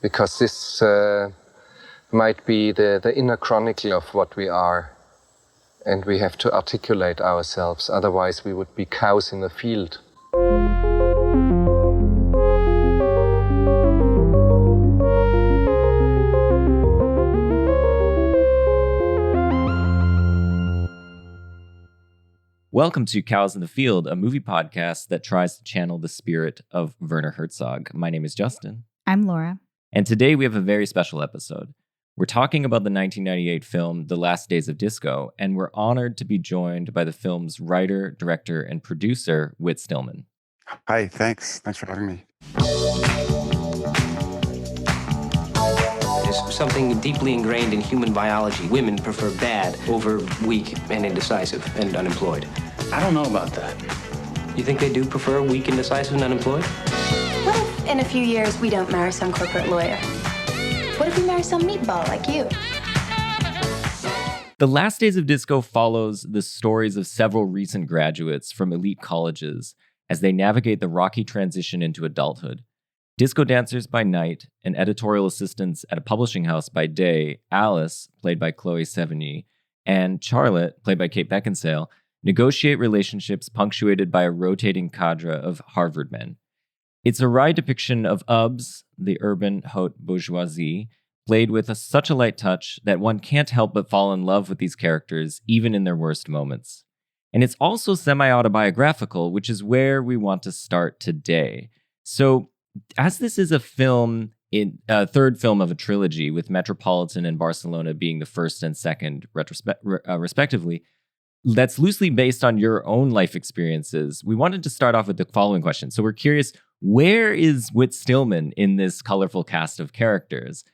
because this might be the inner chronicle of what we are, and we have to articulate ourselves, otherwise we would be cows in the field. Welcome to Cows in the Field, a movie podcast that tries to channel the spirit of Werner Herzog. My name is Justin. I'm Laura. And today we have a very special episode. We're talking about the 1998 film, The Last Days of Disco, and we're honored to be joined by the film's writer, director, and producer, Whit Stillman. Hi, thanks. Thanks for having me. There's something deeply ingrained in human biology. Women prefer bad over weak and indecisive and unemployed. I don't know about that. You think they do prefer weak, indecisive, and unemployed? What if in a few years we don't marry some corporate lawyer? What if we marry some meatball like you? The Last Days of Disco follows the stories of several recent graduates from elite colleges as they navigate the rocky transition into adulthood. Disco dancers by night and editorial assistants at a publishing house by day, Alice, played by Chloe Sevigny, and Charlotte, played by Kate Beckinsale, negotiate relationships punctuated by a rotating cadre of Harvard men. It's a wry depiction of UBS, the urban haute bourgeoisie, played with such a light touch that one can't help but fall in love with these characters, even in their worst moments. And it's also semi-autobiographical, which is where we want to start today. So, as this is a third film of a trilogy, with Metropolitan and Barcelona being the first and second, respectively, that's loosely based on your own life experiences, we wanted to start off with the following question. So we're curious, where is Whit Stillman in this colorful cast of characters?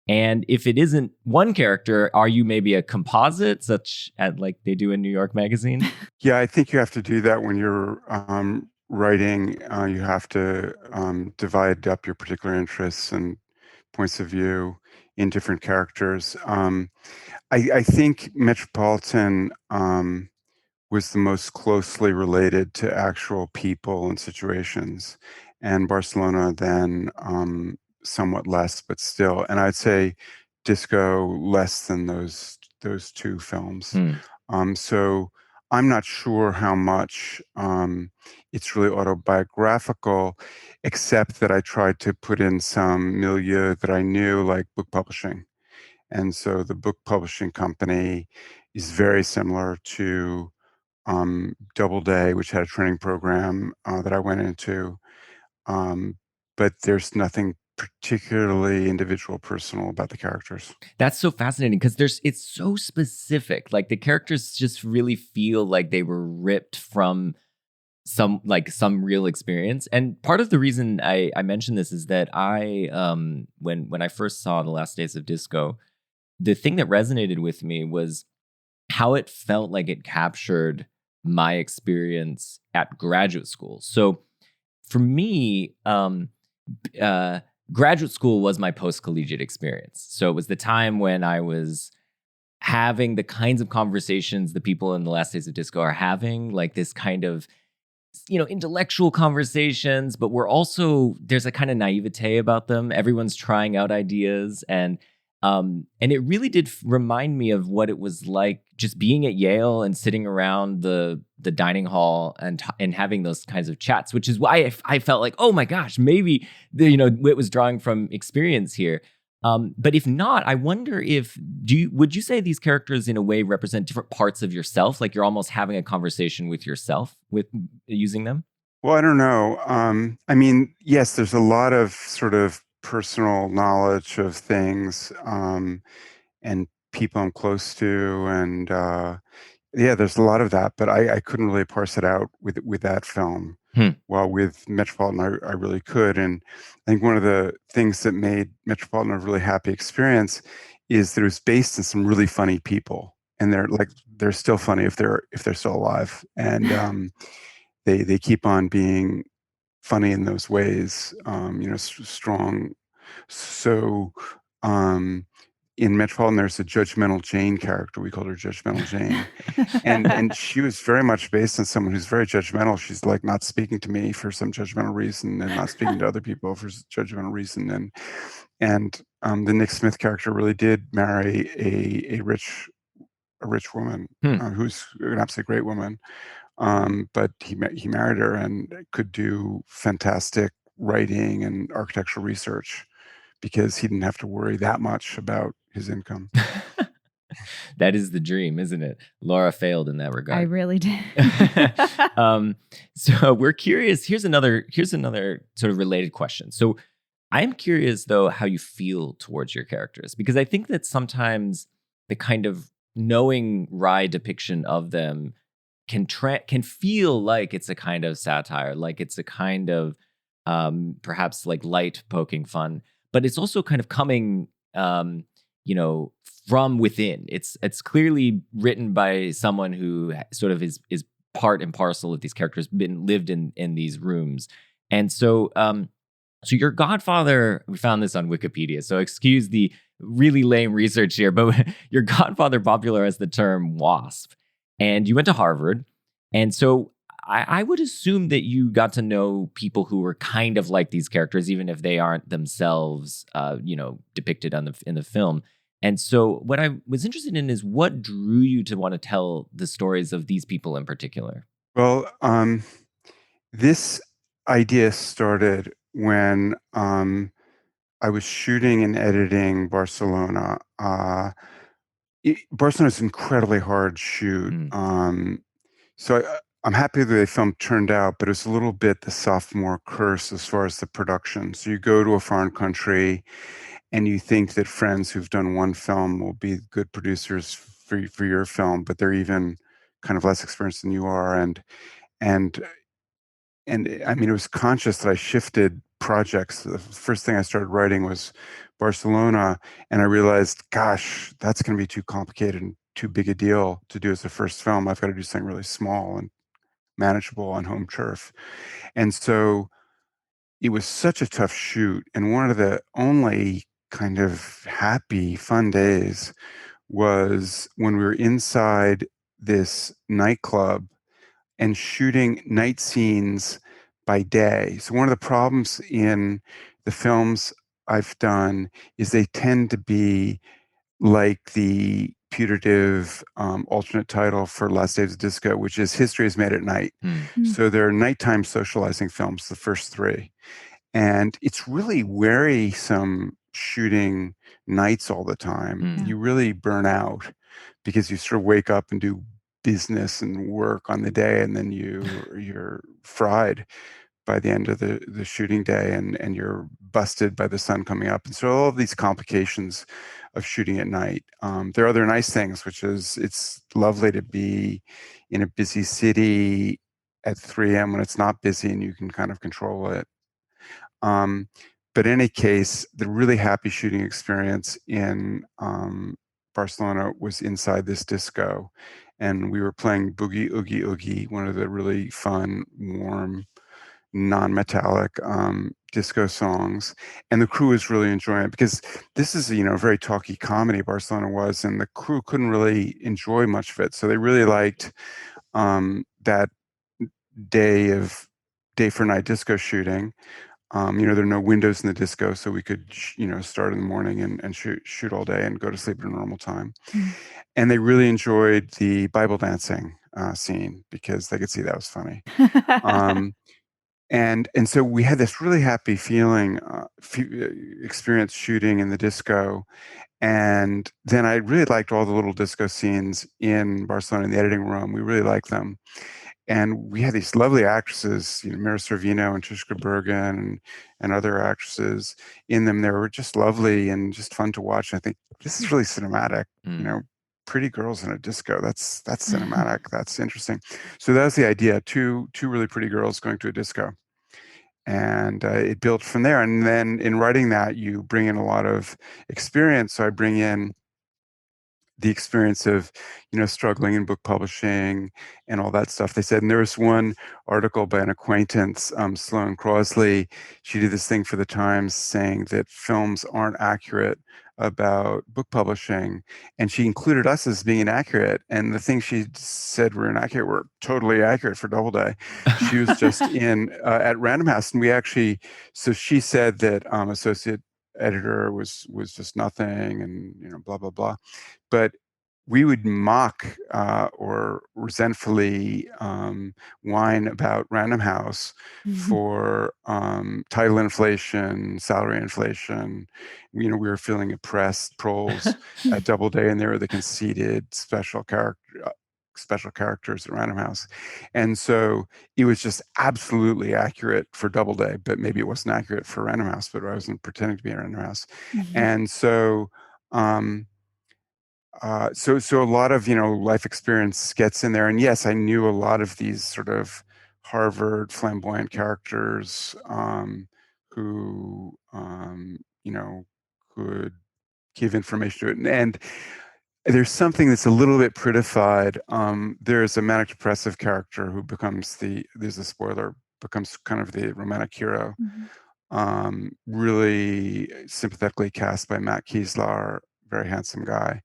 And if it isn't one character, are you maybe a composite, such as like they do in New York Magazine? Yeah, I think you have to do that when you're writing. You have to divide up your particular interests and points of view in different characters. I think Metropolitan was the most closely related to actual people and situations, and Barcelona then somewhat less, but still. And I'd say Disco less than those two films. So I'm not sure how much it's really autobiographical, except that I tried to put in some milieu that I knew, like book publishing. And so the book publishing company is very similar to Doubleday, which had a training program that I went into. But there's nothing particularly individual, personal about the characters. That's so fascinating because it's so specific. Like the characters just really feel like they were ripped from some real experience. And part of the reason I mentioned this is that I when I first saw The Last Days of Disco, the thing that resonated with me was how it felt like it captured my experience at graduate school. So for me, graduate school was my post-collegiate experience. So it was the time when I was having the kinds of conversations the people in The Last Days of Disco are having, like this kind of, intellectual conversations, but there's a kind of naivete about them. Everyone's trying out ideas, and it really did remind me of what it was like just being at Yale and sitting around the dining hall and having those kinds of chats, which is why I felt like, oh my gosh, maybe Whit was drawing from experience here. But if not, I wonder would you say these characters in a way represent different parts of yourself? Like you're almost having a conversation with yourself with using them? Well, I don't know. I mean, yes, there's a lot of sort of personal knowledge of things and people I'm close to, and yeah, there's a lot of that, but I couldn't really parse it out with that film. While with Metropolitan, I really could. And I think one of the things that made Metropolitan a really happy experience is that it was based on some really funny people, and they're still funny if they're still alive, and they keep on being funny in those ways, strong. So in Metropolitan, there's a Judgmental Jane character. We called her Judgmental Jane. And she was very much based on someone who's very judgmental. She's like not speaking to me for some judgmental reason and not speaking to other people for judgmental reason. And the Nick Smith character really did marry a rich woman who's an absolutely great woman. But he married her and could do fantastic writing and architectural research because he didn't have to worry that much about his income. That is the dream, isn't it? Laura failed in that regard. I really did. So we're curious. Here's another sort of related question. So I'm curious, though, how you feel towards your characters, because I think that sometimes the kind of knowing wry depiction of them can feel like it's a kind of satire, like it's a kind of perhaps like light poking fun, but it's also kind of coming, from within. It's clearly written by someone who sort of is part and parcel of these characters, lived in these rooms, and so. So your godfather, we found this on Wikipedia, so excuse the really lame research here, but your godfather popularized the term WASP, and you went to Harvard. And so I would assume that you got to know people who were kind of like these characters, even if they aren't themselves, depicted in the film. And so what I was interested in is what drew you to want to tell the stories of these people in particular? Well, this idea started when I was shooting and editing Barcelona. Barcelona's an incredibly hard shoot. So I'm happy that the film turned out, but it's a little bit the sophomore curse as far as the production. So you go to a foreign country and you think that friends who've done one film will be good producers for your film, but they're even kind of less experienced than you are. And I mean, it was conscious that I shifted projects. The first thing I started writing was Barcelona, and I realized, gosh, that's going to be too complicated and too big a deal to do as a first film. I've got to do something really small and manageable on home turf. And so it was such a tough shoot. And one of the only kind of happy, fun days was when we were inside this nightclub and shooting night scenes by day. So one of the problems in the films I've done is they tend to be like the putative alternate title for Last Days of Disco, which is History is Made at Night. So they're nighttime socializing films, the first three. And it's really wearisome shooting nights all the time. You really burn out because you sort of wake up and do business and work on the day, and then you're fried by the end of the shooting day, and you're busted by the sun coming up. And so all of these complications of shooting at night. There are other nice things, which is it's lovely to be in a busy city at 3 a.m. when it's not busy and you can kind of control it. But in any case, the really happy shooting experience in Barcelona was inside this disco. And we were playing Boogie Oogie Oogie, one of the really fun, warm, non-metallic disco songs. And the crew was really enjoying it because this is, a very talky comedy, Barcelona was, and the crew couldn't really enjoy much of it. So they really liked that day for night disco shooting. There are no windows in the disco, so we could, start in the morning and shoot all day and go to sleep at a normal time. And they really enjoyed the Bible dancing scene because they could see that was funny. And so we had this really happy feeling, experience shooting in the disco. And then I really liked all the little disco scenes in Barcelona in the editing room. We really liked them. And we had these lovely actresses, Mira Sorvino and Trishka Bergen and other actresses in them. They were just lovely and just fun to watch. I think this is really cinematic, pretty girls in a disco. That's cinematic. That's interesting. So that was the idea, two really pretty girls going to a disco. And it built from there. And then in writing that, you bring in a lot of experience. So I bring in the experience of, struggling in book publishing and all that stuff. They said, and there was one article by an acquaintance, Sloane Crosley. She did this thing for the Times saying that films aren't accurate about book publishing, and she included us as being inaccurate. And the things she said were inaccurate were totally accurate for Doubleday. She was just in at Random House, and we actually. So she said that associate editor was just nothing, and blah blah blah. But we would mock or resentfully whine about Random House for title inflation, salary inflation. We were feeling oppressed. Trolls at Doubleday, and they were the conceited special characters at Random House. And so it was just absolutely accurate for Doubleday, but maybe it wasn't accurate for Random House, but I wasn't pretending to be at Random House. And so so a lot of life experience gets in there, and yes, I knew a lot of these sort of Harvard flamboyant characters who could give information to it, and there's something that's a little bit prettified. There's a manic depressive character who becomes there's a spoiler, becomes kind of the romantic hero. Really sympathetically cast by Matt Kieslar, very handsome guy.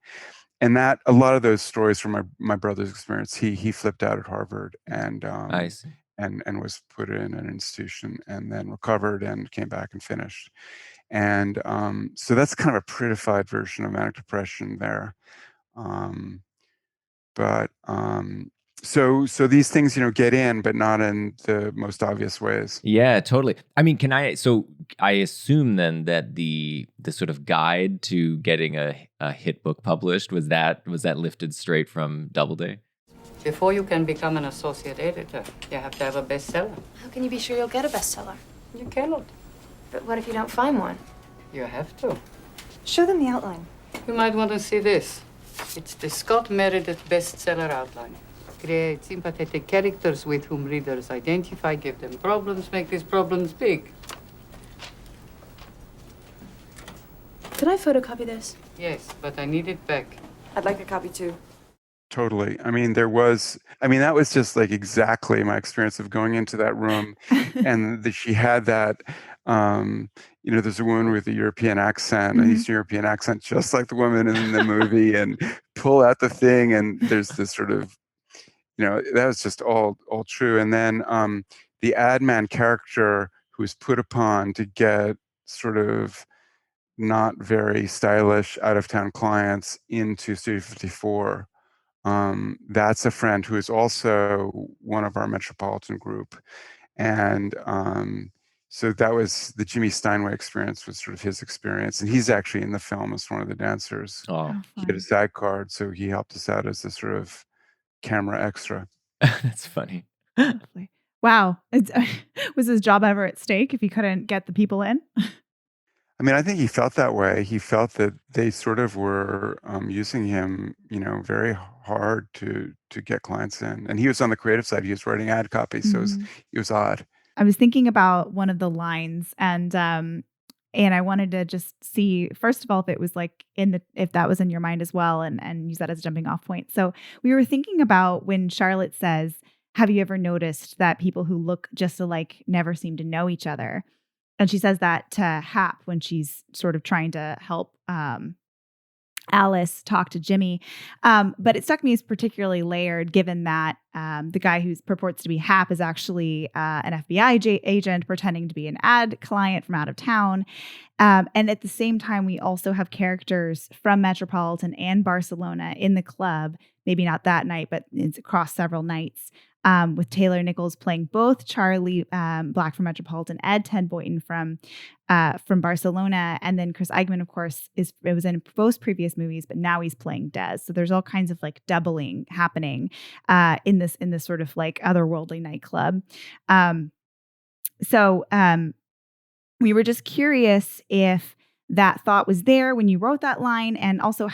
And that a lot of those stories from my brother's experience, he flipped out at Harvard and I see. and was put in an institution and then recovered and came back and finished. And so that's kind of a prettified version of manic depression there. But so these things get in, but not in the most obvious ways. Yeah, totally. I mean, I assume then that the sort of guide to getting a hit book published was that lifted straight from Doubleday? Before you can become an associate editor, you have to have a bestseller. How can you be sure you'll get a bestseller? You cannot. But what if you don't find one? You have to. Show them the outline. You might want to see this. It's the Scott Meredith bestseller outline. Create sympathetic characters with whom readers identify, give them problems, make these problems big. Could I photocopy this? Yes, but I need it back. I'd like a copy too. Totally. I mean, that was just like exactly my experience of going into that room, and she had that. There's a woman with a European accent, an Eastern European accent, just like the woman in the movie, and pull out the thing, and there's this sort of, that was just all true. And then the ad man character who was put upon to get sort of not very stylish out of town clients into Studio 54. That's a friend who is also one of our Metropolitan group. And so that was the Jimmy Steinway experience, was sort of his experience. And he's actually in the film as one of the dancers. Oh, he had a SAG card, so he helped us out as a sort of camera extra. that's funny. Wow. Was his job ever at stake if he couldn't get the people in? I mean, I think he felt that way. He felt that they sort of were using him, very hard to get clients in. And he was on the creative side. He was writing ad copy, so it was odd. I was thinking about one of the lines, and I wanted to just see, first of all, if it was like if that was in your mind as well, and use that as a jumping off point. So we were thinking about when Charlotte says, "Have you ever noticed that people who look just alike never seem to know each other?" And she says that to Hap when she's sort of trying to help Alice talk to Jimmy. But it struck me as particularly layered, given that the guy who purports to be Hap is actually an FBI agent pretending to be an ad client from out of town. And at the same time, we also have characters from Metropolitan and Barcelona in the club, maybe not that night, but it's across several nights. With Taylor Nichols playing both Charlie Black from Metropolitan and Ted Boynton from Barcelona, and then Chris Eichman, of course, was in both previous movies, but now he's playing Dez. So there's all kinds of like doubling happening in this sort of like otherworldly nightclub. So we were just curious if that thought was there when you wrote that line, and also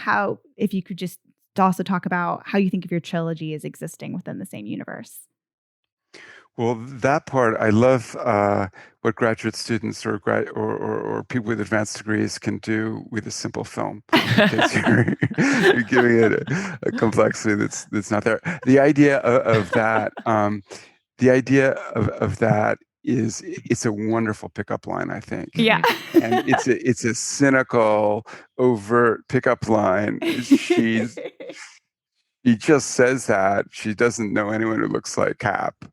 if you could just also talk about how you think of your trilogy as existing within the same universe. Well, that part I love. What graduate students or people with advanced degrees can do with a simple film, because you're giving it a complexity that's not there. The idea of that, of that is it's a wonderful pickup line, I think. Yeah. And it's a cynical, overt pickup line. She just says that she doesn't know anyone who looks like Cap,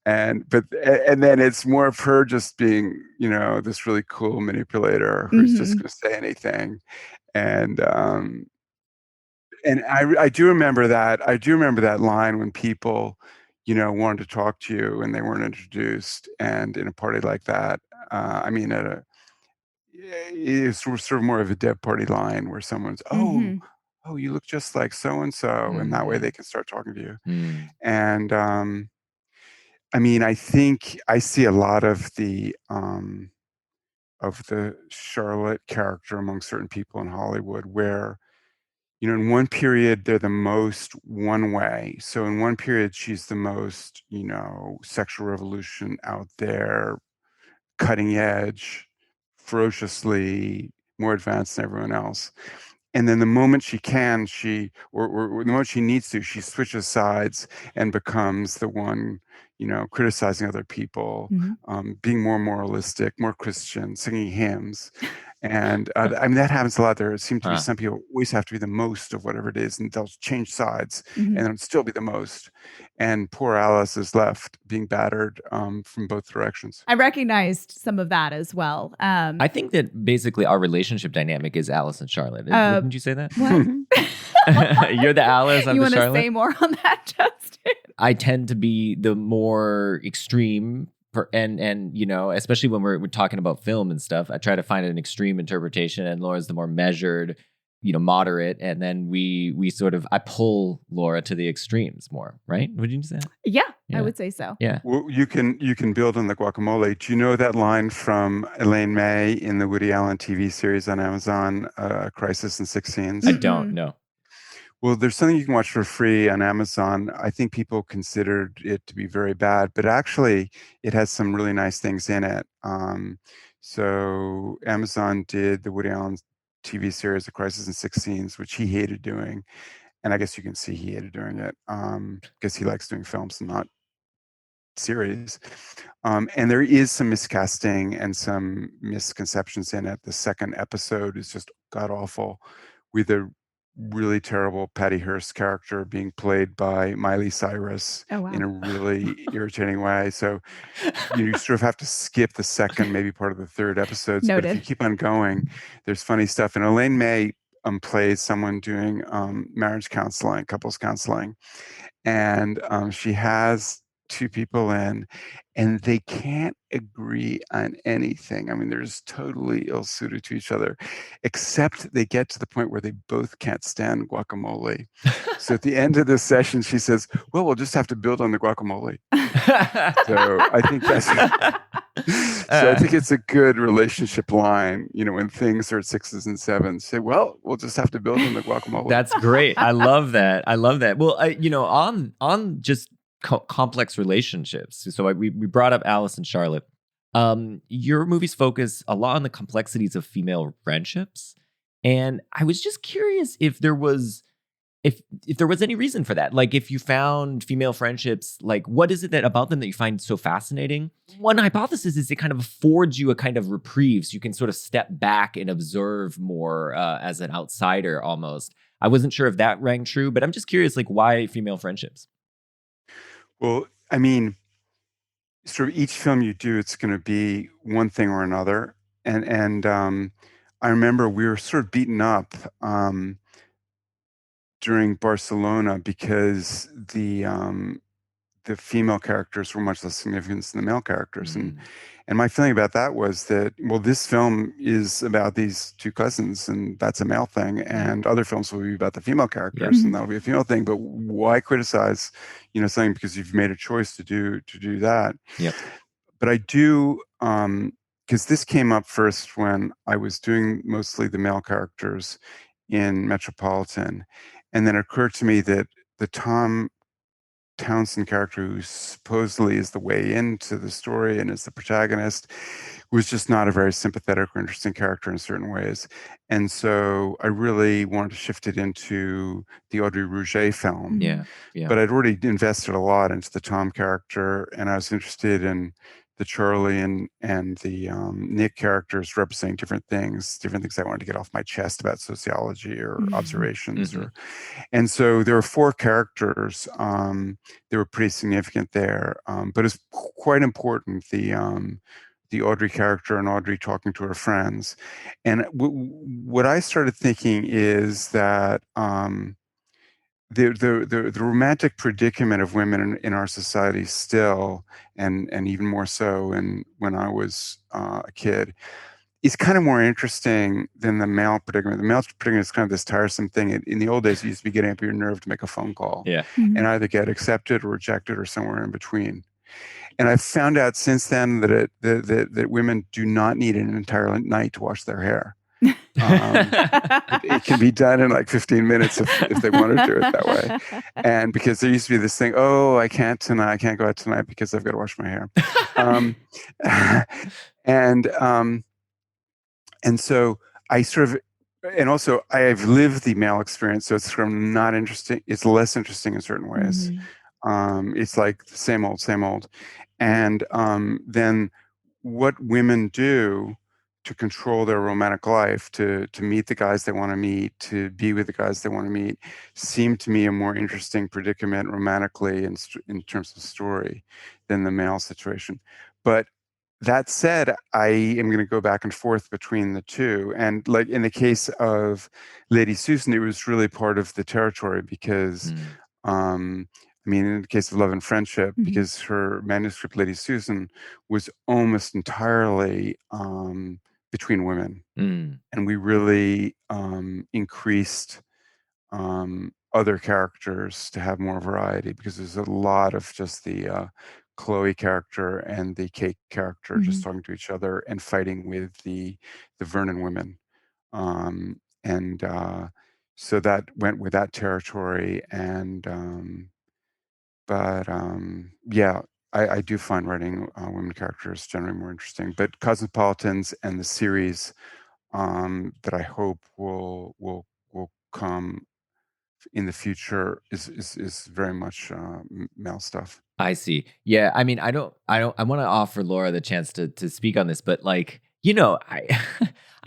and then it's more of her just being, this really cool manipulator who's just Mhm. going to say anything. And I do remember that. I do remember that line when people, wanted to talk to you and they weren't introduced, and in a party like that, I mean, it's sort of more of a dead party line where someone's, Mhm. oh, you look just like so and so, and that way they can start talking to you. And I mean, I think I see a lot of the Charlotte character among certain people in Hollywood where, in one period they're the most one way. So in one period she's the most, sexual revolution out there, cutting edge, ferociously more advanced than everyone else. And then the moment she can, or the moment she needs to, she switches sides and becomes the one, criticizing other people, Mhm. being more moralistic, more Christian, singing hymns. And I mean, that happens a lot. There seem to be some people always have to be the most of whatever it is, and they'll change sides Mhm. and it'll still be the most. And poor Alice is left being battered from both directions. I recognized some of that as well. I think that basically our relationship dynamic is Alice and Charlotte. Wouldn't you say that? What? You're the Alice, I'm You the want to Charlotte. say more on that, Justin? I tend to be the more extreme, and especially when we're talking about film and stuff, I try to find an extreme interpretation, and Laura's the more measured, moderate, and then I pull Laura to the extremes more, right? Would you say that? Yeah, Yeah. I would say so. Yeah. Well, you can build on the guacamole. Do you know that line from Elaine May in the Woody Allen TV series on Amazon, Crisis in Six Scenes? I don't know. Well, there's something you can watch for free on Amazon. I think people considered it to be very bad, but actually it has some really nice things in it. So Amazon did the Woody Allen TV series, A Crisis in Six Scenes, which he hated doing. And I guess you can see he hated doing it because he likes doing films and not series. And there is some miscasting and some misconceptions in it. The second episode is just god awful, with a really terrible Patty Hearst character being played by Miley Cyrus Oh, wow. in a really irritating way. So you sort of have to skip the second, maybe part of the third episodes. But if you Noted. keep on going, there's funny stuff. And Elaine May plays someone doing marriage counseling, couples counseling, and she has two people in, and they can't agree on anything. I mean, they're just totally ill-suited to each other, except they get to the point where they both can't stand guacamole. So at the end of this session, she says, well, we'll just have to build on the guacamole. So I think I think it's a good relationship line, when things are at 6s and 7s. Say, well, we'll just have to build on the guacamole. That's great. I love that. Well, on just complex relationships. So we brought up Alice and Charlotte. Your movies focus a lot on the complexities of female friendships, and I was just curious if there was any reason for that. Like, if you found female friendships, like, what is it about them that you find so fascinating? One hypothesis is it kind of affords you a kind of reprieve, so you can sort of step back and observe more as an outsider almost. I wasn't sure if that rang true, but I'm just curious, like, why female friendships? Well, I mean, sort of each film you do, it's going to be one thing or another. And I remember we were sort of beaten up during Barcelona because the female characters were much less significant than the male characters. And my feeling about that was that, well, this film is about these two cousins, and that's a male thing, and other films will be about the female characters, and that'll be a female thing. But why criticize, something because you've made a choice to do that? Yep. But I do, because this came up first when I was doing mostly the male characters in Metropolitan, and then it occurred to me that the Tom Townsend character, who supposedly is the way into the story and is the protagonist, was just not a very sympathetic or interesting character in certain ways. And so I really wanted to shift it into the Audrey Rouget film. Yeah. Yeah. But I'd already invested a lot into the Tom character, and I was interested in the Charlie and the Nick characters representing different things I wanted to get off my chest about sociology or observations. And so there were 4 characters that were pretty significant there, but it's quite important, the Audrey character and Audrey talking to her friends. And what I started thinking is that the romantic predicament of women in our society still, and even more so when I was a kid, is kind of more interesting than the male predicament. The male predicament is kind of this tiresome thing. In the old days, you used to be getting up your nerve to make a phone call, and either get accepted or rejected or somewhere in between. And I've found out since then that women do not need an entire night to wash their hair. It can be done in like 15 minutes if they want to do it that way. And because there used to be this thing, oh, I can't go out tonight because I've got to wash my hair. And so I sort of, and also I've lived the male experience, so it's sort of not interesting. It's less interesting in certain ways. It's like the same old. And then what women do to control their romantic life, to meet the guys they want to meet, to be with the guys they want to meet, seemed to me a more interesting predicament romantically in terms of story than the male situation. But that said, I am going to go back and forth between the two. And like in the case of Lady Susan, it was really part of the territory because, I mean, in the case of Love and Friendship, because her manuscript, Lady Susan, was almost entirely between women. And we really increased other characters to have more variety, because there's a lot of just the Chloe character and the Kate character just talking to each other and fighting with the Vernon women. So that went with that territory. Yeah, I do find writing women characters generally more interesting. But Cosmopolitans and the series that I hope will come in the future is very much male stuff. I see. Yeah, I mean, I want to offer Laura the chance to speak on this, but like, I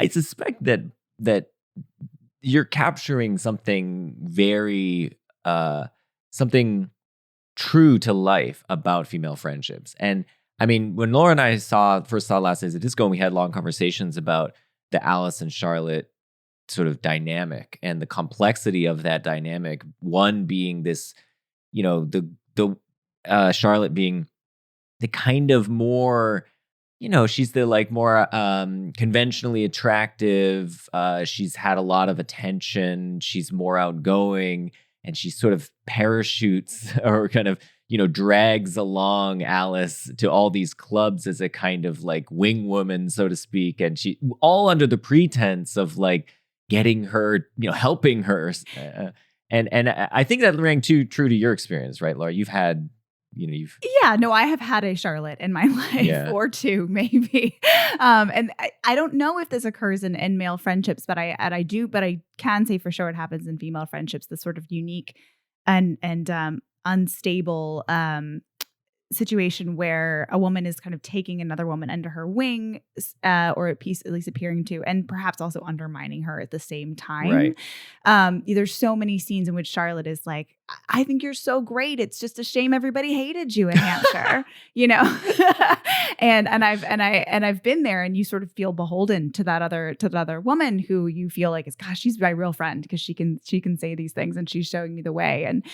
I suspect that you're capturing something very something true to life about female friendships. And I mean, when Laura and I first saw Last Days of Disco, and we had long conversations about the Alice and Charlotte sort of dynamic and the complexity of that dynamic. One being this, the Charlotte being the kind of more, she's the like more conventionally attractive. She's had a lot of attention. She's more outgoing, and she sort of parachutes or kind of, drags along Alice to all these clubs as a kind of like wing woman, so to speak. And she all under the pretense of like getting her, helping her. And I think that rang true to your experience, right, Laura? You've had, Yeah, no, I have had a Charlotte in my life, or two maybe. And I don't know if this occurs in male friendships, but I can say for sure it happens in female friendships, this sort of unique and unstable situation where a woman is kind of taking another woman under her wing, or at least appearing to, and perhaps also undermining her at the same time. Right. There's so many scenes in which Charlotte is like, I think you're so great. It's just a shame everybody hated you in Hampshire, and I've been there, and you sort of feel beholden to that other woman who you feel like is, gosh, she's my real friend because she can say these things and she's showing me the way. And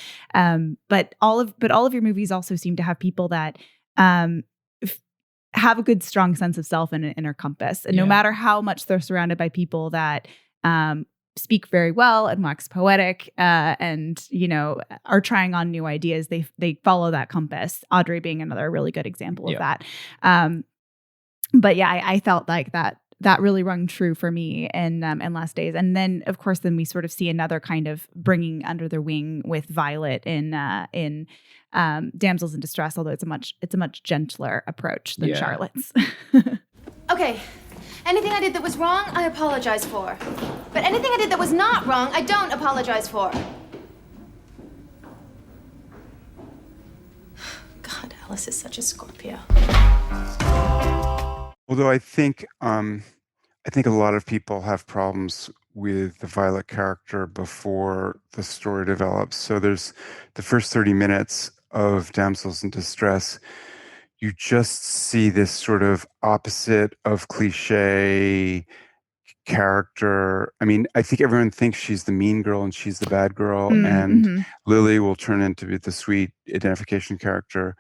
but all of your movies also seem to have people that have a good strong sense of self and an inner compass, and no matter how much they're surrounded by people that speak very well and wax poetic, and are trying on new ideas, they follow that compass. Audrey being another really good example of that. But yeah, I felt like that that really rung true for me in Last Days. And then, of course, then we sort of see another kind of bringing under their wing with Violet in Damsels in Distress, although it's a much gentler approach than Charlotte's. Okay, anything I did that was wrong, I apologize for. But anything I did that was not wrong, I don't apologize for. God, Alice is such a Scorpio. Although I think a lot of people have problems with the Violet character before the story develops. So there's the first 30 minutes of Damsels in Distress. You just see this sort of opposite of cliche character. I mean, I think everyone thinks she's the mean girl and she's the bad girl, and Lily will turn into be the sweet identification character.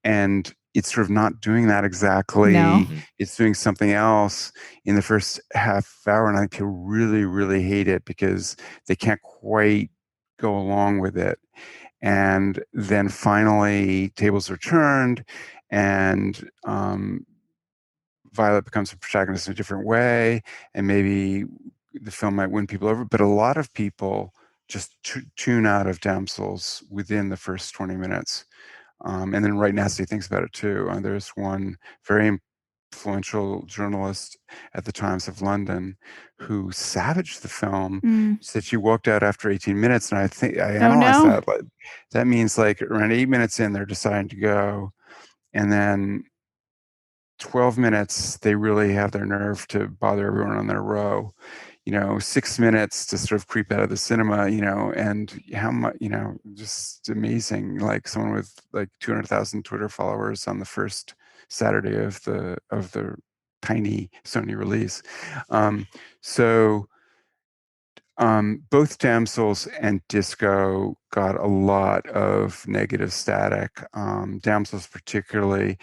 And it's sort of not doing that exactly. No. It's doing something else in the first half hour, and I think people really, really hate it because they can't quite go along with it. And then finally, tables are turned, and Violet becomes a protagonist in a different way, and maybe the film might win people over. But a lot of people just tune out of Damsels within the first 20 minutes. And then write nasty things about it too. There's one very influential journalist at the Times of London who savaged the film. Said she walked out after 18 minutes, and I think I analyzed that. Like, that means like around 8 minutes in, they're deciding to go, and then 12 minutes they really have their nerve to bother everyone on their row. 6 minutes to sort of creep out of the cinema, and how much, just amazing. Like someone with like 200,000 Twitter followers on the first Saturday of the tiny Sony release. Both Damsels and Disco got a lot of negative static. Damsels particularly.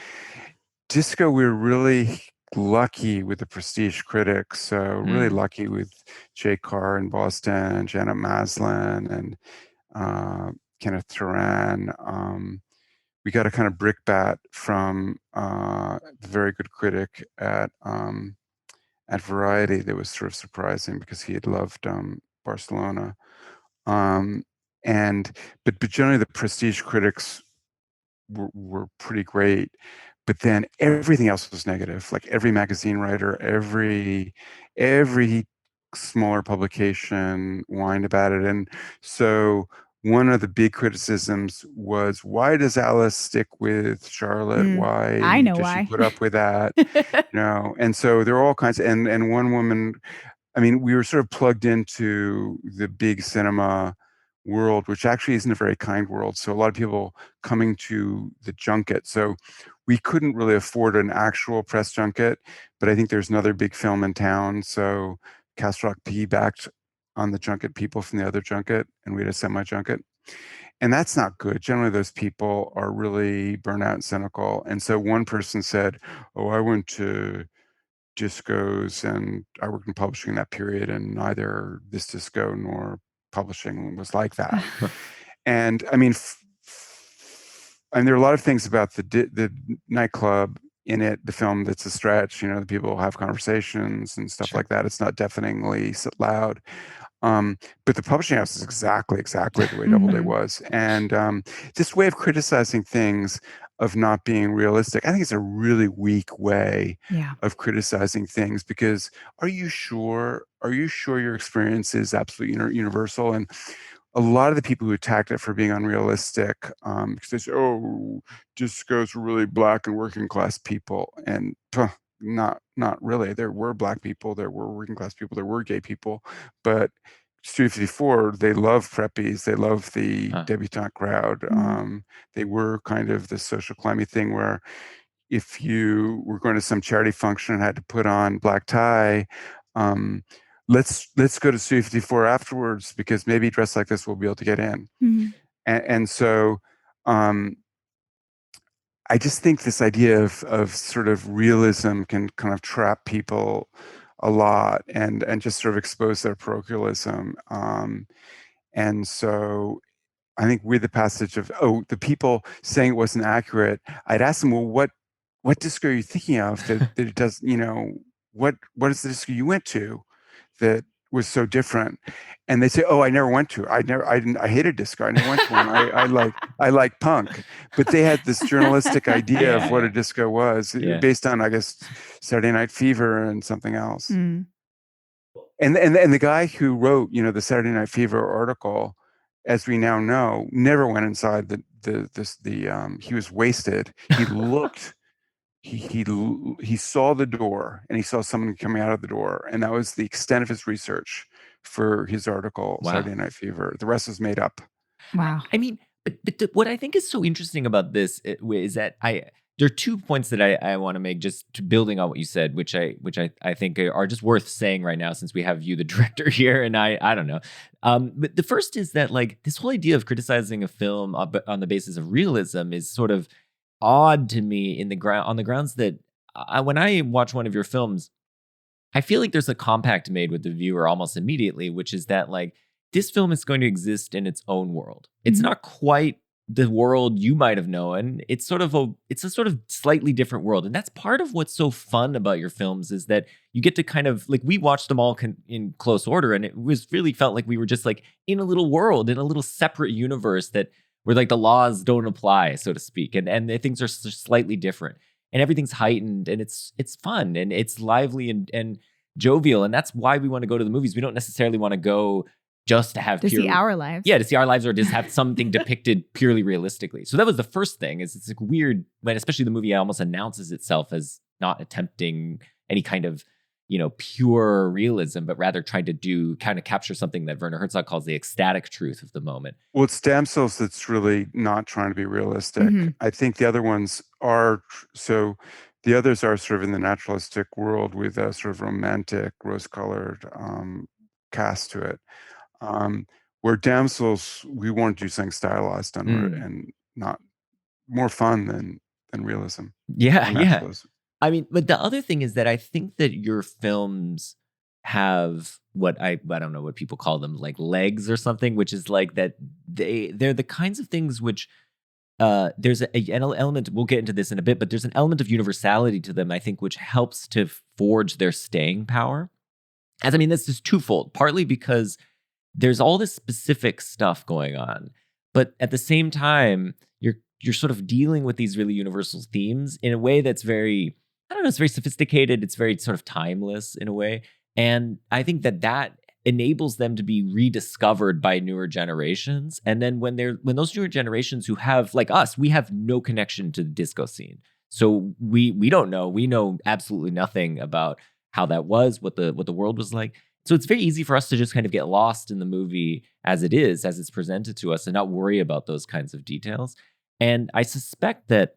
Disco, we're really lucky with the prestige critics. So really lucky with Jay Carr in Boston, and Janet Maslin, and Kenneth Turan. We got a kind of brickbat from the very good critic at Variety that was sort of surprising because he had loved Barcelona. But generally the prestige critics were pretty great. But then everything else was negative. Like every magazine writer, every smaller publication whined about it. And so one of the big criticisms was, why does Alice stick with Charlotte? Why does she put up with that? And so there are all kinds. And one woman, I mean, we were sort of plugged into the big cinema world, which actually isn't a very kind world. So a lot of people coming to the junket. So we couldn't really afford an actual press junket, but I think there's another big film in town. So Castle Rock piggybacked on the junket people from the other junket, and we had a semi-junket. And that's not good. Generally, those people are really burnout and cynical. And so one person said, oh, I went to discos and I worked in publishing in that period, and neither this disco nor publishing was like that. And I mean, and there are a lot of things about the nightclub in it, the film, that's a stretch. The people have conversations and stuff like that. It's not deafeningly loud. But the publishing house is exactly the way Doubleday was. And this way of criticizing things, of not being realistic, I think it's a really weak way of criticizing things, because are you sure your experience is absolutely universal? And a lot of the people who attacked it for being unrealistic, because they say, oh, discos were really black and working class people. And not really. There were black people, there were working class people, there were gay people, but Studio 54, they love preppies, they love the debutante crowd. They were kind of the social climate thing where if you were going to some charity function and had to put on black tie, let's go to Studio 54 afterwards, because maybe dressed like this we'll be able to get in. And so I just think this idea of sort of realism can kind of trap people a lot, and just sort of expose their parochialism. And so I think with the passage of, the people saying it wasn't accurate, I'd ask them, well, what disco are you thinking of that it does, what is the disco you went to that was so different? And they say, oh, I never went to. I hated disco. I never went to one. I like punk. But they had this journalistic idea of what a disco was based on, I guess, Saturday Night Fever and something else. Mm. And the guy who wrote, the Saturday Night Fever article, as we now know, never went inside he was wasted. He looked, he saw the door, and he saw someone coming out of the door, and that was the extent of his research for his article, Saturday Night Fever. The rest was made up. Wow. I mean, but what I think is so interesting about this is that there are 2 points that I want to make, just building on what you said, which I think are just worth saying right now, since we have you, the director, here, and I don't know. But the first is that, like, this whole idea of criticizing a film on the basis of realism is sort of odd to me on the grounds that when I watch one of your films, I feel like there's a compact made with the viewer almost immediately, which is that, like, this film is going to exist in its own world. It's not quite the world you might have known. It's a sort of slightly different world. And that's part of what's so fun about your films, is that you get to kind of, like, we watched them all in close order, and it was really felt like we were just, like, in a little world, in a little separate universe where, like, the laws don't apply, so to speak. And things are slightly different, and everything's heightened, and it's fun, and it's lively and jovial. And that's why we want to go to the movies. We don't necessarily want to go just to have see our lives. Yeah, to see our lives, or just have something depicted purely realistically. So that was the first thing. Is it's like weird when, especially the movie almost announces itself as not attempting any kind of, pure realism, but rather trying to kind of capture something that Werner Herzog calls the ecstatic truth of the moment. Well, it's Damsels that's really not trying to be realistic. I think the other ones are. So the others are sort of in the naturalistic world with a sort of romantic, rose-colored cast to it. Where Damsels, we want to do something stylized and not more fun than realism. Yeah. I mean, but the other thing is that I think that your films have what I don't know what people call them, like legs or something, which is like that they're the kinds of things which there's an element, we'll get into this in a bit, but there's an element of universality to them, I think, which helps to forge their staying power. This is twofold, partly because there's all this specific stuff going on, but at the same time, you're sort of dealing with these really universal themes in a way that's very, I don't know, it's very sophisticated. It's very sort of timeless in a way. And I think that enables them to be rediscovered by newer generations. And then when those newer generations who have, like us, we have no connection to the disco scene. So we don't know. We know absolutely nothing about how that was, what the world was like. So it's very easy for us to just kind of get lost in the movie as it is, as it's presented to us, and not worry about those kinds of details. And I suspect that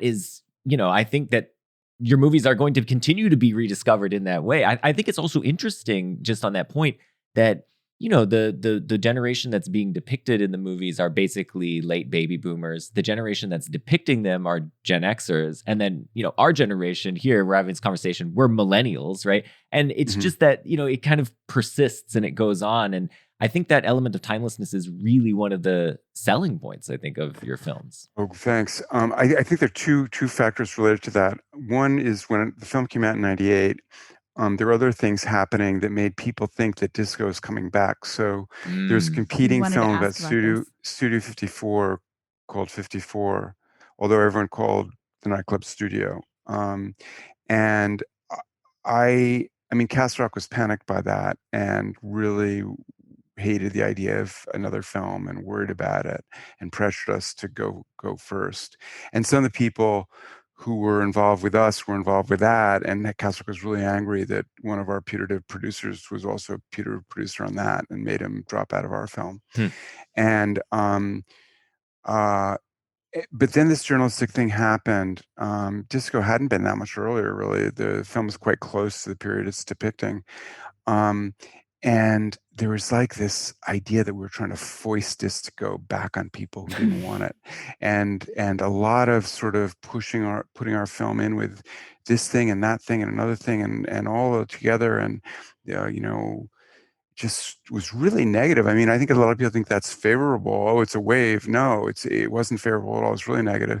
is, I think that your movies are going to continue to be rediscovered in that way. I think it's also interesting, just on that point, that the generation that's being depicted in the movies are basically late baby boomers. The generation that's depicting them are Gen Xers. And then, our generation here, we're having this conversation, we're millennials, right? And it's just that, it kind of persists and it goes on. And I think that element of timelessness is really one of the selling points, I think, of your films. Oh, thanks. I think there are two factors related to that. One is when the film came out in '98, there were other things happening that made people think that disco is coming back. So there's a competing film about Studio 54 called 54, although everyone called the nightclub Studio. And Castle Rock was panicked by that and really hated the idea of another film and worried about it and pressured us to go first. And some of the people who were involved with us were involved with that, and Castle was really angry that one of our putative producers was also a putative producer on that and made him drop out of our film. And but then this journalistic thing happened. Disco hadn't been that much earlier, really. The film was quite close to the period it's depicting. And there was like this idea that we were trying to foist disco back on people who didn't want it, and a lot of sort of putting our film in with this thing and that thing and another thing and all together, and just was really negative. I think a lot of people think that's favorable. Oh, it's a wave. No, it wasn't favorable at all. It's really negative.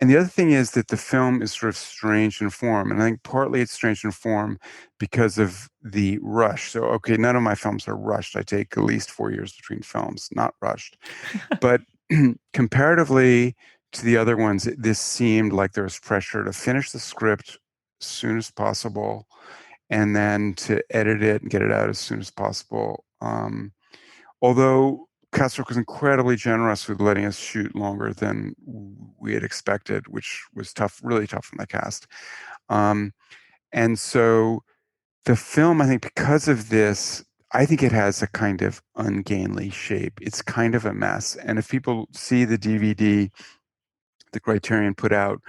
And the other thing is that the film is sort of strange in form. And I think partly it's strange in form because of the rush. So, okay, none of my films are rushed. I take at least 4 years between films, not rushed. But comparatively to the other ones, this seemed like there was pressure to finish the script as soon as possible and then to edit it and get it out as soon as possible. Although Castro was incredibly generous with letting us shoot longer than we had expected, which was tough, really tough on the cast. And so the film, I think, because of this, I think it has a kind of ungainly shape. It's kind of a mess. And if people see the DVD the Criterion put out,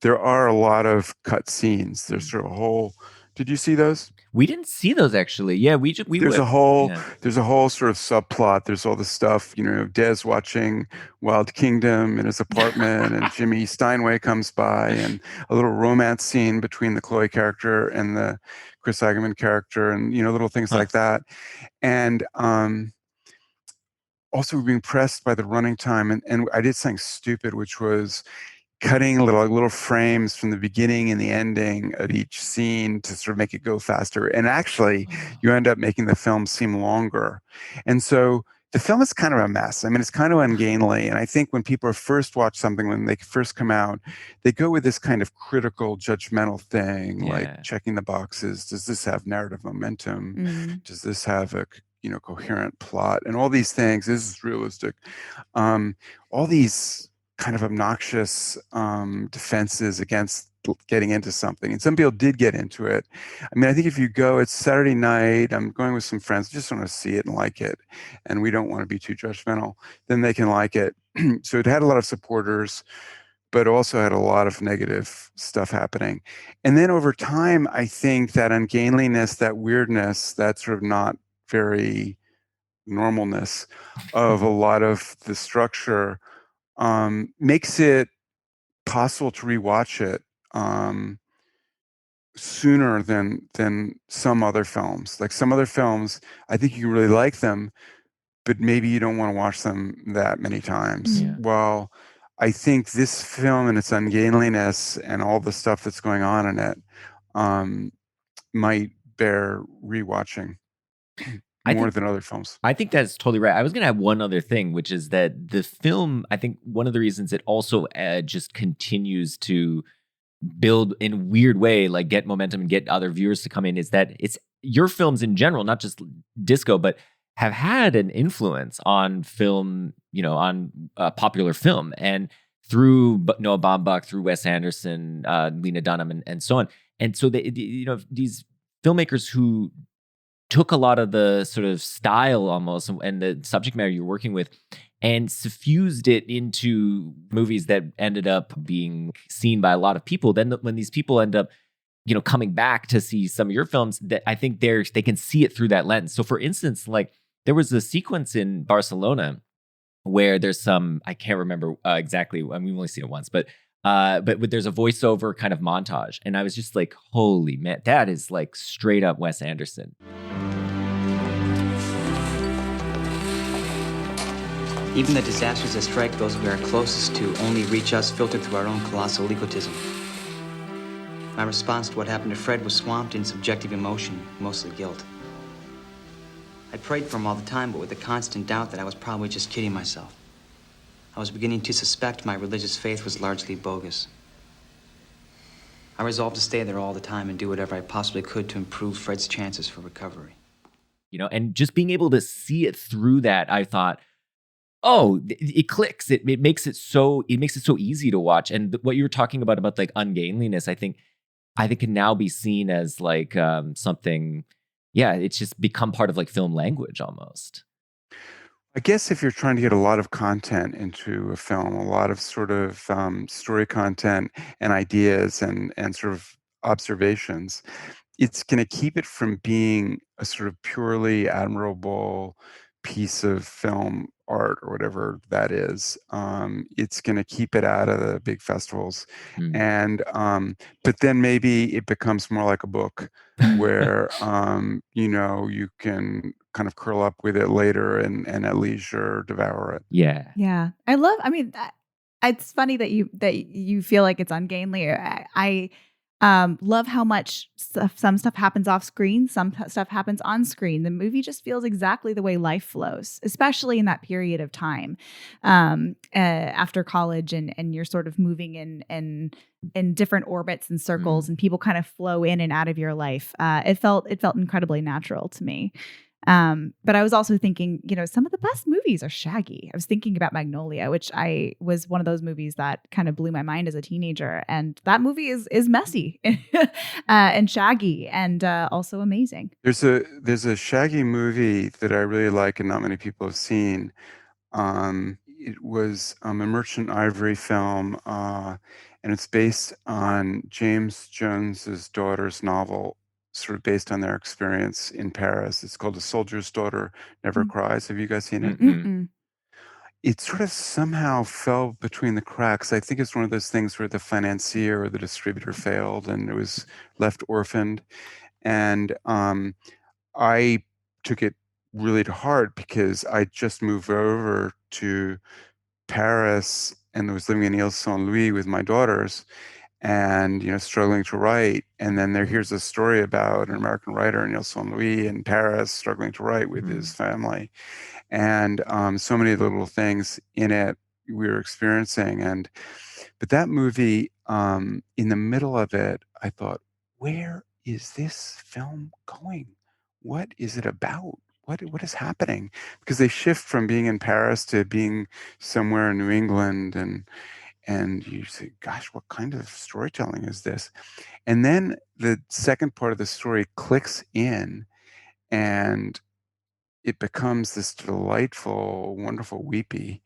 there are a lot of cut scenes. There's sort of a whole. Did you see those? We didn't see those actually. Yeah, we There's a whole yeah. there's a whole sort of subplot. There's all this stuff, Des watching Wild Kingdom in his apartment, and Jimmy Steinway comes by, and a little romance scene between the Chloe character and the Chris Eigerman character, and little things like that. And also being pressed by the running time, and I did something stupid, which was cutting little frames from the beginning and the ending of each scene to sort of make it go faster. And actually, you end up making the film seem longer. And so the film is kind of a mess. I mean, it's kind of ungainly. And I think when people first watch something, when they first come out, they go with this kind of critical, judgmental thing, like checking the boxes. Does this have narrative momentum? Does this have a coherent plot? And all these things. This is realistic. All these kind of obnoxious defenses against getting into something. And some people did get into it. I mean, I think if you go, it's Saturday night, I'm going with some friends, just want to see it and like it, and we don't want to be too judgmental, then they can like it. So it had a lot of supporters, but also had a lot of negative stuff happening. And then over time, I think that ungainliness, that weirdness, that sort of not very normalness of a lot of the structure makes it possible to rewatch it sooner than some other films. Like some other films, I think you really like them, but maybe you don't want to watch them that many times. Well, I think this film and its ungainliness and all the stuff that's going on in it might bear rewatching more than other films. I think that's totally right. I was going to have one other thing, which is that the film, I think one of the reasons it also just continues to build in a weird way, like get momentum and get other viewers to come in, is that it's your films in general, not just Disco, but have had an influence on film, on popular film. And through Noah Baumbach, through Wes Anderson, Lena Dunham, and so on. And so these filmmakers who took a lot of the sort of style almost and the subject matter you're working with and suffused it into movies that ended up being seen by a lot of people. Then when these people end up, coming back to see some of your films, that I think they can see it through that lens. So for instance, like there was a sequence in Barcelona where there's some, I can't remember exactly, I mean, we've only seen it once, but there's a voiceover kind of montage. And I was just like, holy man, that is like straight up Wes Anderson. Even the disasters that strike those we are closest to only reach us filtered through our own colossal egotism. My response to what happened to Fred was swamped in subjective emotion, mostly guilt. I prayed for him all the time, but with the constant doubt that I was probably just kidding myself. I was beginning to suspect my religious faith was largely bogus. I resolved to stay there all the time and do whatever I possibly could to improve Fred's chances for recovery. And just being able to see it through that, I thought, oh, it clicks. It makes it so easy to watch. And what you were talking about like ungainliness, I think can now be seen as like something. Yeah, it's just become part of like film language almost. I guess if you're trying to get a lot of content into a film, a lot of sort of story content and ideas and sort of observations, it's going to keep it from being a sort of purely admirable piece of film art or whatever that is. It's going to keep it out of the big festivals. And but then maybe it becomes more like a book where you can kind of curl up with it later and at leisure devour it. Yeah. Yeah. It's funny that you feel like it's ungainly. I love how much some stuff happens off screen, some stuff happens on screen. The movie just feels exactly the way life flows, especially in that period of time after college, and you're sort of moving in different orbits and circles, and people kind of flow in and out of your life. It felt incredibly natural to me. But I was also thinking, some of the best movies are shaggy. I was thinking about Magnolia, which was one of those movies that kind of blew my mind as a teenager. And that movie is messy and shaggy and also amazing. There's a Shaggy movie that I really like and not many people have seen. It was a Merchant Ivory film, and it's based on James Jones's daughter's novel, sort of based on their experience in Paris. It's called A Soldier's Daughter Never Cries. Have you guys seen it? Mm-mm. It sort of somehow fell between the cracks. I think it's one of those things where the financier or the distributor failed and it was left orphaned. And I took it really to heart because I just moved over to Paris and was living in Ile-Saint-Louis with my daughters and, struggling to write. And then here's a story about an American writer in Ile-Saint-Louis in Paris struggling to write with his family. And so many little things in it we were experiencing. But that movie, in the middle of it, I thought, where is this film going? What is it about? What is happening? Because they shift from being in Paris to being somewhere in New England, and you say, gosh, what kind of storytelling is this? And then the second part of the story clicks in, and it becomes this delightful, wonderful, weepy,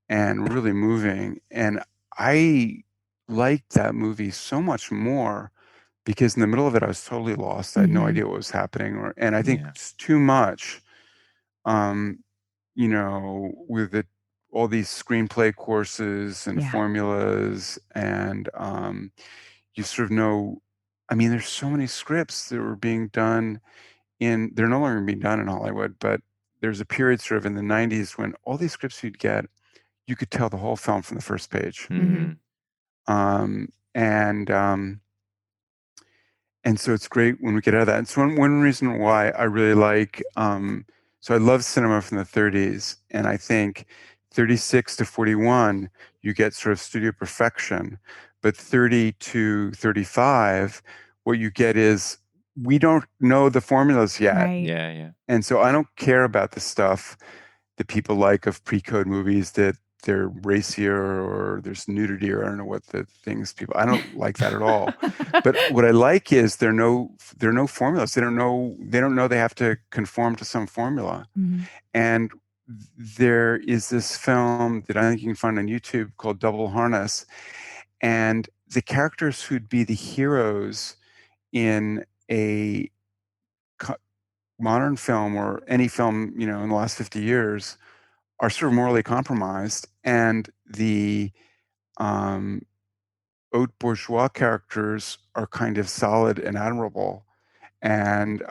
and really moving. And I liked that movie so much more because in the middle of it, I was totally lost. I had no idea what was happening, and I think it's too much. With all these screenplay courses and formulas, and you sort of know. I mean, there's so many scripts that were being done they're no longer being done in Hollywood, but there's a period sort of in the 90s when all these scripts you'd get, you could tell the whole film from the first page. And so it's great when we get out of that. And so one reason why I really like, so I love cinema from the 30s, and I think 36 to 41, you get sort of studio perfection, but 30 to 35, what you get is we don't know the formulas yet. Right. Yeah. And so I don't care about the stuff that people like of pre-code movies that they're racier or there's nudity or I don't know what the things I don't like that at all. But what I like is there are no formulas. They don't know they have to conform to some formula. And there is this film that I think you can find on YouTube called Double Harness. And the characters who'd be the heroes in a modern film or any film, in the last 50 years are sort of morally compromised. And the haute bourgeois characters are kind of solid and admirable. And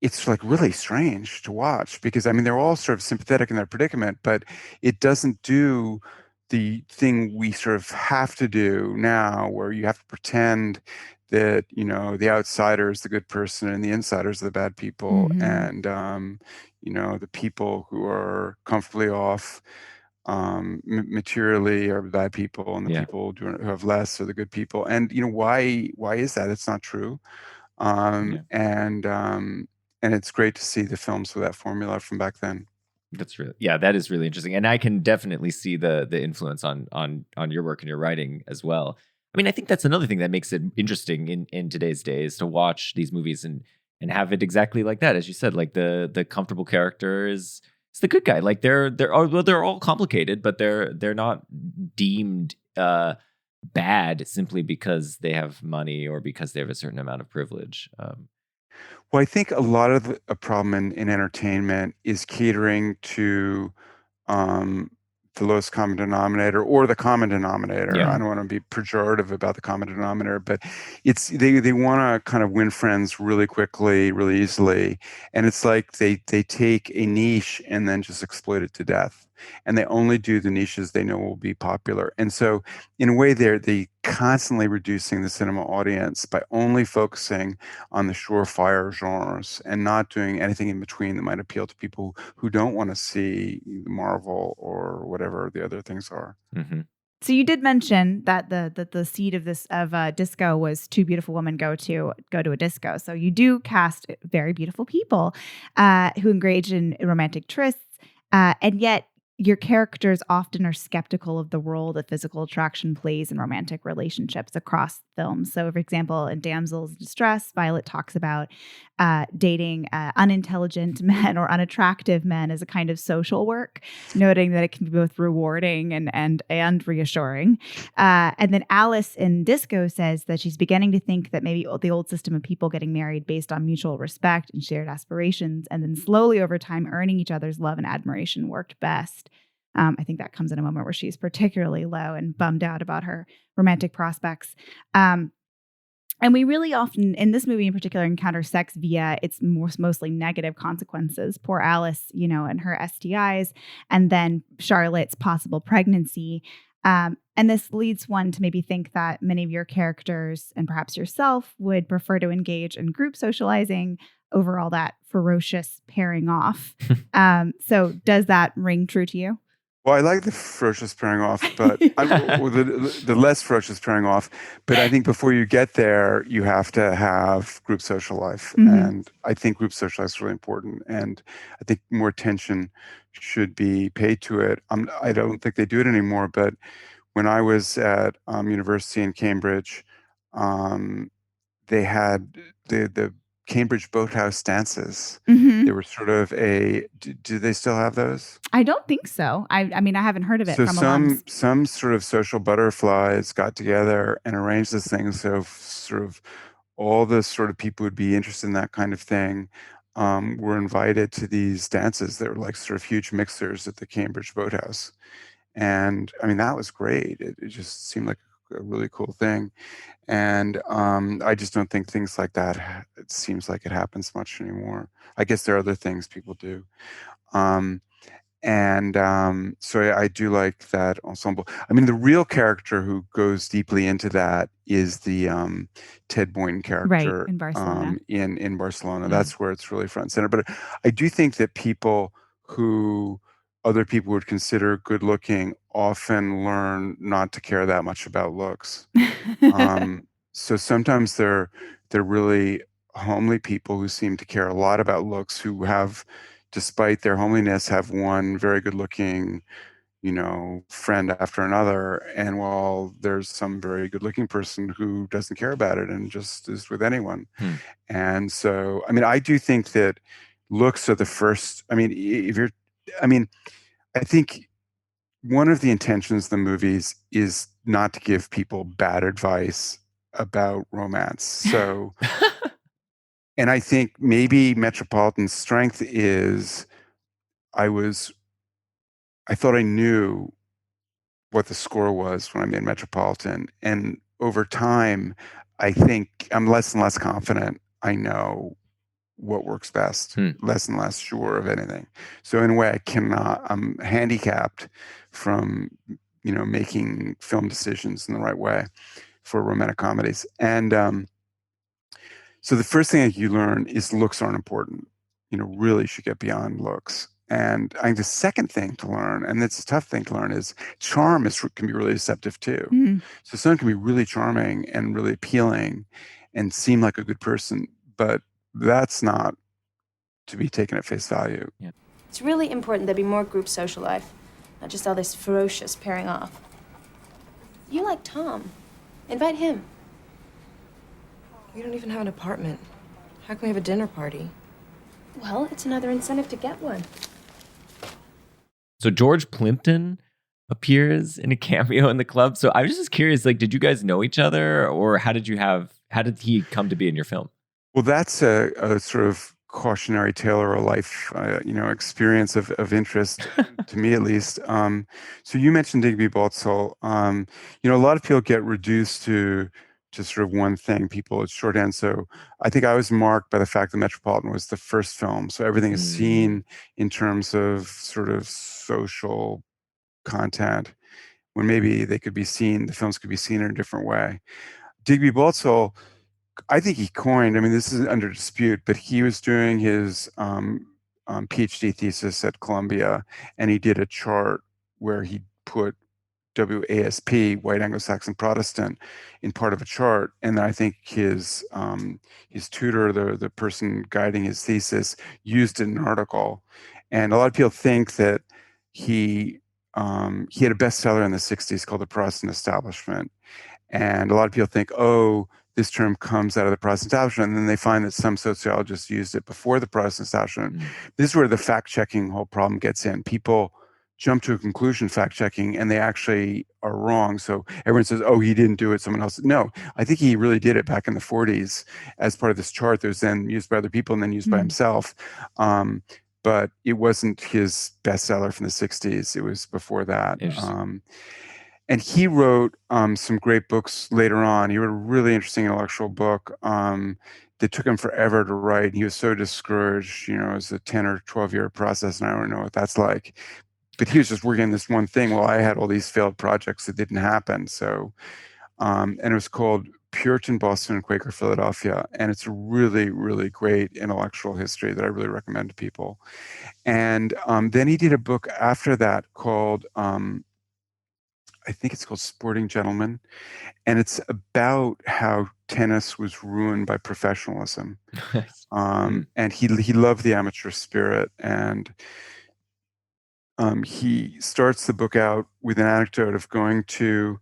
it's like really strange to watch because, I mean, they're all sort of sympathetic in their predicament, but it doesn't do the thing we sort of have to do now where you have to pretend that, the outsider is the good person and the insiders are the bad people. And, the people who are comfortably off materially are the bad people and the people who have less are the good people. And, why is that? It's not true. And it's great to see the films with that formula from back then. That is really interesting. And I can definitely see the influence on your work and your writing as well. I mean, I think that's another thing that makes it interesting in today's days to watch these movies and have it exactly like that. As you said, like the comfortable character is the good guy. Like they're all complicated, but they're not deemed bad simply because they have money or because they have a certain amount of privilege. Well, I think a lot of a problem in entertainment is catering to the lowest common denominator or the common denominator. I don't want to be pejorative about the common denominator, but it's they want to kind of win friends really quickly, really easily, and it's like they take a niche and then just exploit it to death. and they only do the niches they know will be popular. And so in a way, they're constantly reducing the cinema audience by only focusing on the surefire genres and not doing anything in between that might appeal to people who don't want to see Marvel or whatever the other things are. Mm-hmm. So you did mention that the seed of disco was two beautiful women go to a disco. So you do cast very beautiful people who engage in romantic trysts, and yet your characters often are skeptical of the role that physical attraction plays in romantic relationships across films. So, for example, in Damsels in Distress, Violet talks about dating unintelligent men or unattractive men as a kind of social work, noting that it can be both rewarding and reassuring. And then Alice in Disco says that she's beginning to think that maybe the old system of people getting married based on mutual respect and shared aspirations, and then slowly over time earning each other's love and admiration worked best. I think that comes in a moment where she's particularly low and bummed out about her romantic prospects. And we really often, in this movie in particular, encounter sex via its mostly negative consequences. Poor Alice, and her STIs, and then Charlotte's possible pregnancy. And this leads one to maybe think that many of your characters, and perhaps yourself, would prefer to engage in group socializing over all that ferocious pairing off. So does that ring true to you? Well, I like the ferocious pairing off, but the less ferocious pairing off. But I think before you get there, you have to have group social life. Mm-hmm. And I think group social life is really important. And I think more attention should be paid to it. I don't think they do it anymore. But when I was at university in Cambridge, they had the Cambridge Boathouse dances. Mm-hmm. They were sort of do they still have those? I don't think so. I mean, I haven't heard of it So from alums. some sort of social butterflies got together and arranged this thing. So sort of all the sort of people who'd be interested in that kind of thing were invited to these dances that were like sort of huge mixers at the Cambridge Boathouse. And I mean, that was great. It just seemed like a really cool thing. And I just don't think things like that, it seems like it happens much anymore. I guess there are other things people do. So I do like that ensemble. I mean, the real character who goes deeply into that is the Ted Boynton character, right, in Barcelona. In Barcelona. Mm-hmm. That's where it's really front and center. But I do think that people who other people would consider good looking often learn not to care that much about looks. So sometimes they're really homely people who seem to care a lot about looks, who have, despite their homeliness, have one very good looking, friend after another. And while there's some very good looking person who doesn't care about it and just is with anyone. And so, I mean, I do think that looks are the first, I think one of the intentions of the movies is not to give people bad advice about romance. So, and I think maybe Metropolitan's strength is I thought I knew what the score was when I made Metropolitan. And over time, I think I'm less and less confident I know what works best, less and less sure of anything. So in a way, I'm handicapped from, making film decisions in the right way for romantic comedies. And so the first thing that you learn is looks aren't important. Really should get beyond looks. And I think the second thing to learn, and it's a tough thing to learn, is charm can be really deceptive too. Mm-hmm. So someone can be really charming and really appealing and seem like a good person, but that's not to be taken at face value. Yeah. It's really important there be more group social life, not just all this ferocious pairing off. You like Tom. Invite him. We don't even have an apartment. How can we have a dinner party? Well, it's another incentive to get one. So George Plimpton appears in a cameo in the club. So I was just curious, did you guys know each other, or how did he come to be in your film? Well, that's a sort of cautionary tale or a life, experience of interest to me, at least. So you mentioned Digby Baltzell. A lot of people get reduced to just sort of one thing. People, it's shorthand. So I think I was marked by the fact that Metropolitan was the first film. So everything is seen in terms of sort of social content, when maybe they could be seen, the films could be seen in a different way. Digby Baltzell, I think he coined, I mean, this is under dispute, but he was doing his PhD thesis at Columbia, and he did a chart where he put WASP, White Anglo-Saxon Protestant, in part of a chart. And I think his tutor, the person guiding his thesis, used it in an article. And a lot of people think that he had a bestseller in the 60s called The Protestant Establishment. And a lot of people think, oh, this term comes out of the Protestant establishment. And then they find that some sociologists used it before the Protestant establishment. This is where the fact-checking whole problem gets in. People jump to a conclusion fact-checking, and they actually are wrong. So everyone says, oh, he didn't do it, someone else. No, I think he really did it back in the 40s as part of this chart that was then used by other people and then used by himself. But it wasn't his bestseller from the 60s. It was before that. And he wrote some great books later on. He wrote a really interesting intellectual book that took him forever to write. He was so discouraged, you know, it was a 10 or 12-year process, and I don't know what that's like. But he was just working on this one thing while I had all these failed projects that didn't happen. So, and it was called Puritan Boston and Quaker Philadelphia. And it's a really, really great intellectual history that I really recommend to people. And then he did a book after that called, I think it's called Sporting Gentlemen. And it's about how tennis was ruined by professionalism. And he loved the amateur spirit. And he starts the book out with an anecdote of going to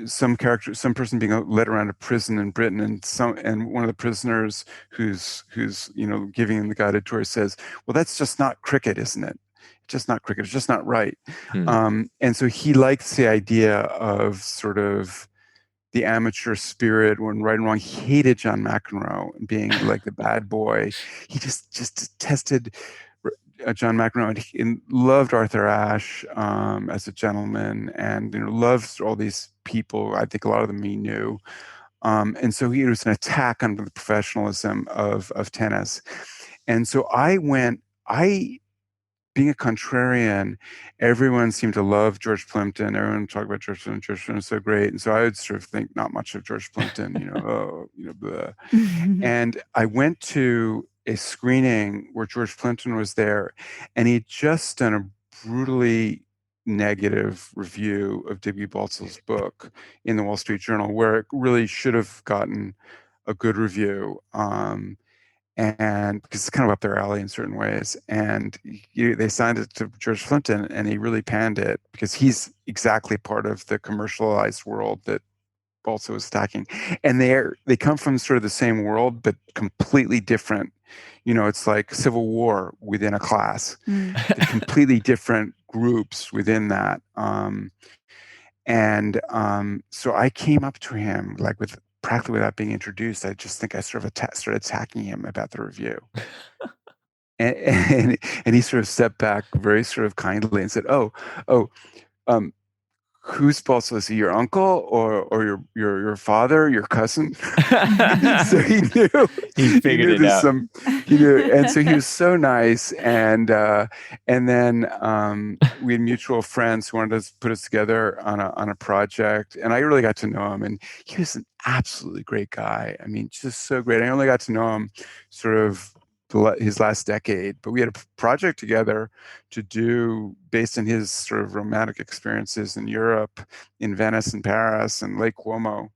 some person being led around a prison in Britain, and one of the prisoners who's you know giving him the guided tour says, "Well, that's just not cricket, isn't it? It's just not cricket. It's just not right." And so he likes the idea of sort of the amateur spirit when right and wrong. He hated John McEnroe and being like the bad boy. He just detested John McEnroe, and loved Arthur Ashe as a gentleman, and you know loves all these people. I think a lot of them he knew, and so it was an attack on the professionalism of tennis. And so being a contrarian, everyone seemed to love George Plimpton. Everyone talked about George Plimpton. George Plimpton was so great, and so I would sort of think not much of George Plimpton. You know, oh, you know, blah. And I went to a screening where George Plimpton was there, and he'd just done a brutally negative review of Digby Baltzell's book in the Wall Street Journal, where it really should have gotten a good review. And because it's kind of up their alley in certain ways. And they signed it to George Plimpton, and he really panned it because he's exactly part of the commercialized world that Baltzell was attacking. And they come from sort of the same world, but completely different. You know, it's like civil war within a class. They're completely different groups within that. So I came up to him like practically without being introduced. I just think I sort of started attacking him about the review. And he sort of stepped back very sort of kindly and said, whose Baltzell is he? Your uncle or your father, your cousin? So he knew. He figured it out. And so he was so nice. And then we had mutual friends who wanted to put us together on a project. And I really got to know him. And he was an absolutely great guy. I mean, just so great. I only got to know him sort of his last decade, but we had a project together to do based on his sort of romantic experiences in Europe, in Venice and Paris and Lake Como.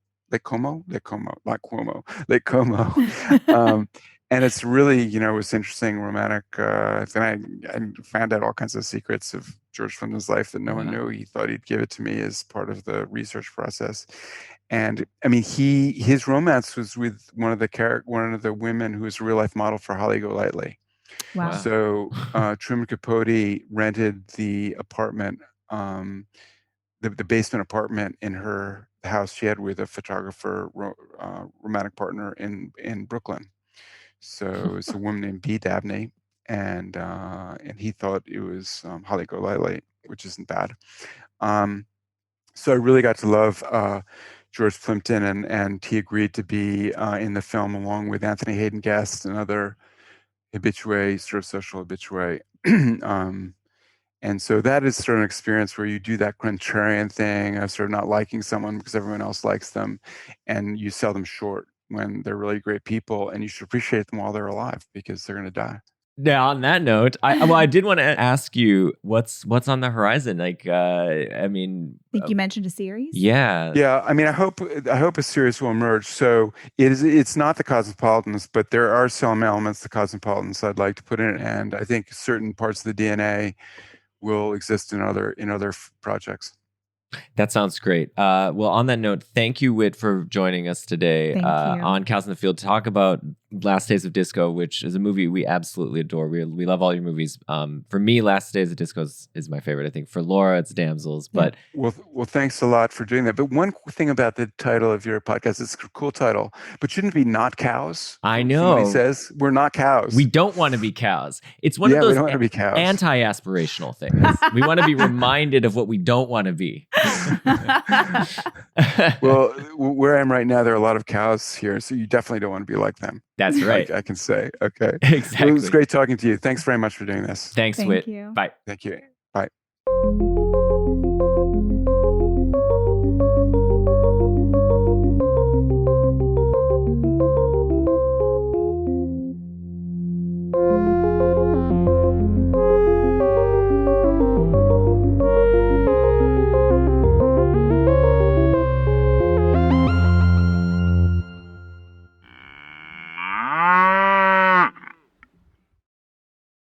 And it's really, you know, it was interesting, romantic. Then I found out all kinds of secrets of George Plimpton's life that no one knew. He thought he'd give it to me as part of the research process. And I mean, his romance was with one of the women who was a real life model for Holly Golightly. Wow. So Truman Capote rented the apartment, the basement apartment in her house she had with a photographer, romantic partner in Brooklyn. So it's a woman named B. Dabney, and he thought it was Holly Golightly, which isn't bad. So I really got to love George Plimpton, and he agreed to be in the film along with Anthony Hayden Guest, another habitué, sort of social habitué. And so that is sort of an experience where you do that contrarian thing of sort of not liking someone because everyone else likes them, and you sell them short when they're really great people, and you should appreciate them while they're alive because they're going to die. Now, on that note, I did want to ask you what's on the horizon. Like, I mean, I think you mentioned a series. Yeah. I mean, I hope a series will emerge. So it's not the Cosmopolitans, but there are some elements of the Cosmopolitans I'd like to put in, and I think certain parts of the DNA will exist in other projects. That sounds great. Well, on that note, thank you, Whit, for joining us today on Cows in the Field to talk about Last Days of Disco, which is a movie we absolutely adore. We love all your movies. For me, Last Days of Disco is my favorite. I think for Laura, it's Damsels. But well, thanks a lot for doing that. But one thing about the title of your podcast, it's a cool title, but shouldn't it be Not Cows? I know. He says we're not cows. We don't want to be cows. It's one of those we don't want to be cows. Anti-aspirational things. We want to be reminded of what we don't want to be. Well, where I am right now, there are a lot of cows here, so you definitely don't want to be like them. That's right. I can say. Okay. Exactly. Well, it was great talking to you. Thanks very much for doing this. Thanks, Thank Whit. you. Bye. Thank you.